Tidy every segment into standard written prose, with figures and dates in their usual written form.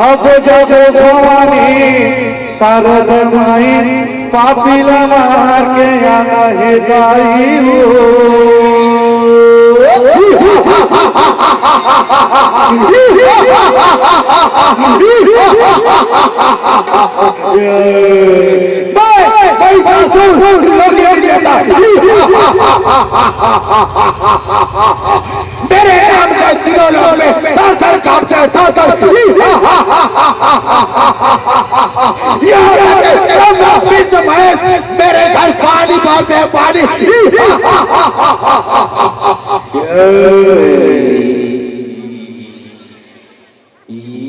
अब जब भवानी शारद माई पापिला मार के आना है दाई मेरे नाम का दिलों में थर थर कांपते थर मेरे घर पानी मारते हैं पानी।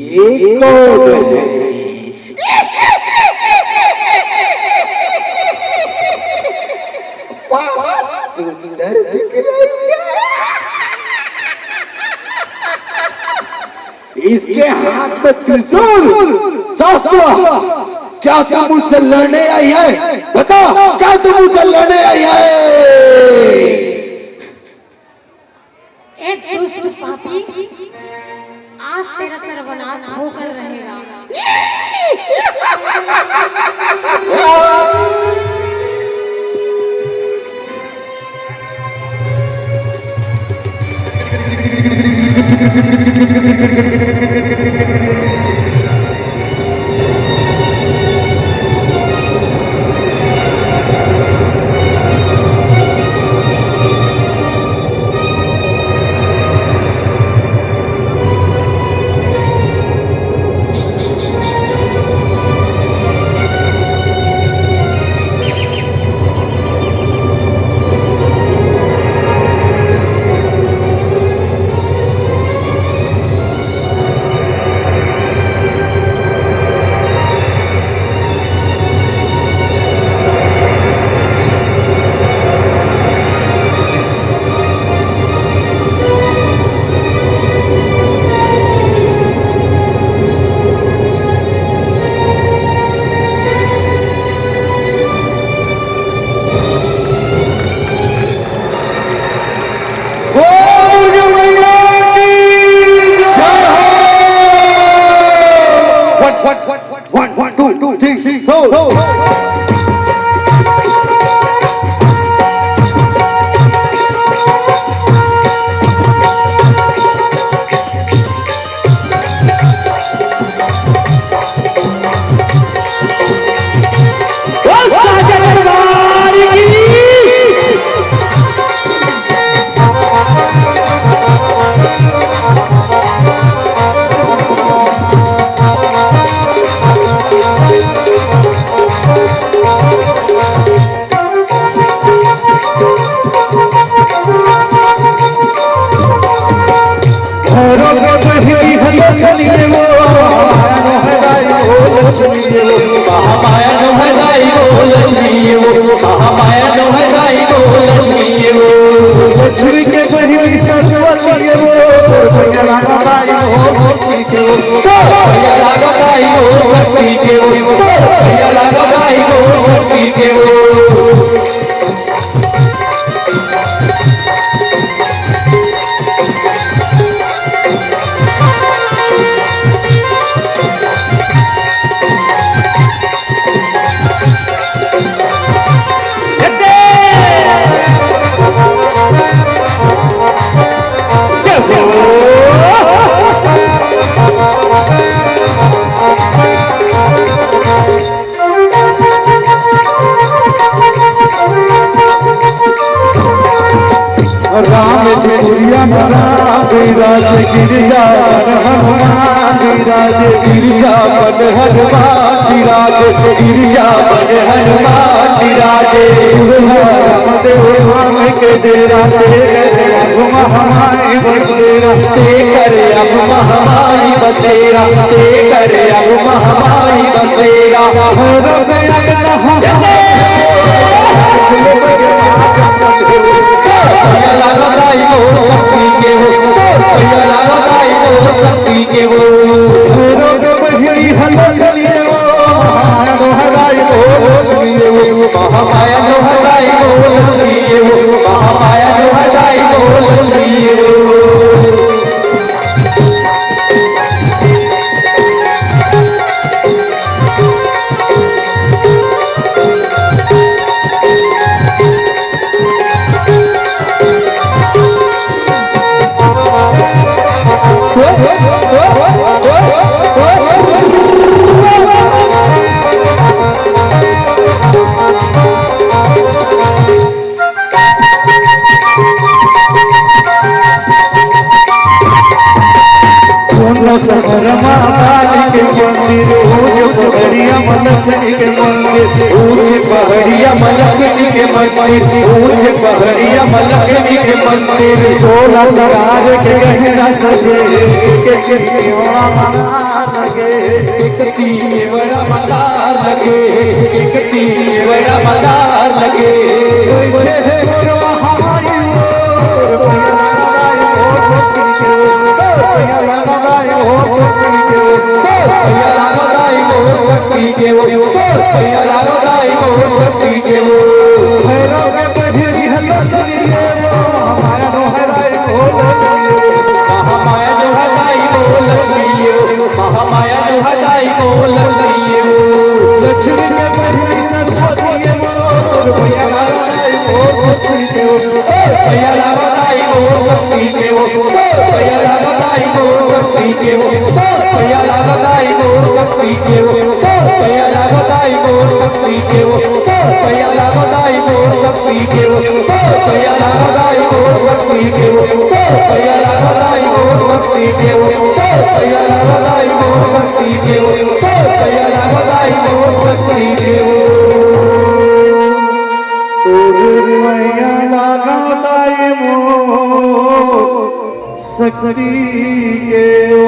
ये कौन है? सुंदर दिख रही है, इसके हाथ में त्रिशूल शस्त्र। क्या तुम मुझसे लड़ने आई है? बता, क्या तुम मुझसे लड़ने आई है? ए दुष्ट पापी, आज तेरा सर्वनाश होकर रहेगा। लक्ष्मी के बहिनी सरस्वती वो भैया लगाई हो भक्ति के भैया लगाई हो शक्ति के भैया लगाई हो शक्ति के राम गिरिया विराज गिरिजा हनुमान विराज गिरिजा बन हनुमान विराज गिरिजा बन हनुमान विराज राम के डेरा हमारी बसेरा ते करे अब महामारी बसेरा ते करे अब महामारी बसेरा भैया लगाई हो शक्ति के भैया लगाई हो शक्ति के महामाया दोहराई हो लक्ष्मी महामाया दोहराई हो लक्ष्मी सरमा के मंदिर ऊंच पहाड़िया मलखनी के मंदिर ऊंच पहाड़िया मलखनी के मंदिर ऊंच पहाड़िया मलखनी के मंदिर 16 सरार के गहना सजे एकती बड़ा मदार लगे एकती बड़ा मदार लगे भैया लगाई हो शक्ति के भैया लगाई हो शक्ति के महामाया दोहराई हो लक्ष्मी महामाया दोहराई हो लक्ष्मी लक्ष्मी के बहिनी सरस्वती भैया लगाई हो शक्ति के भैया लगाई हो शक्ति के भैया लगाई हो शक्ति के भैया लगाई हो शक्ति के भैया लगाई हो शक्ति के भैया लगाई हो शक्ति के भैया लगाई हो शक्ति के भैया लगाई हो शक्ति के भैया लगाई हो शक्ति के भैया लगाई हो शक्ति के मैया लगाताई मो शक्ति के ओ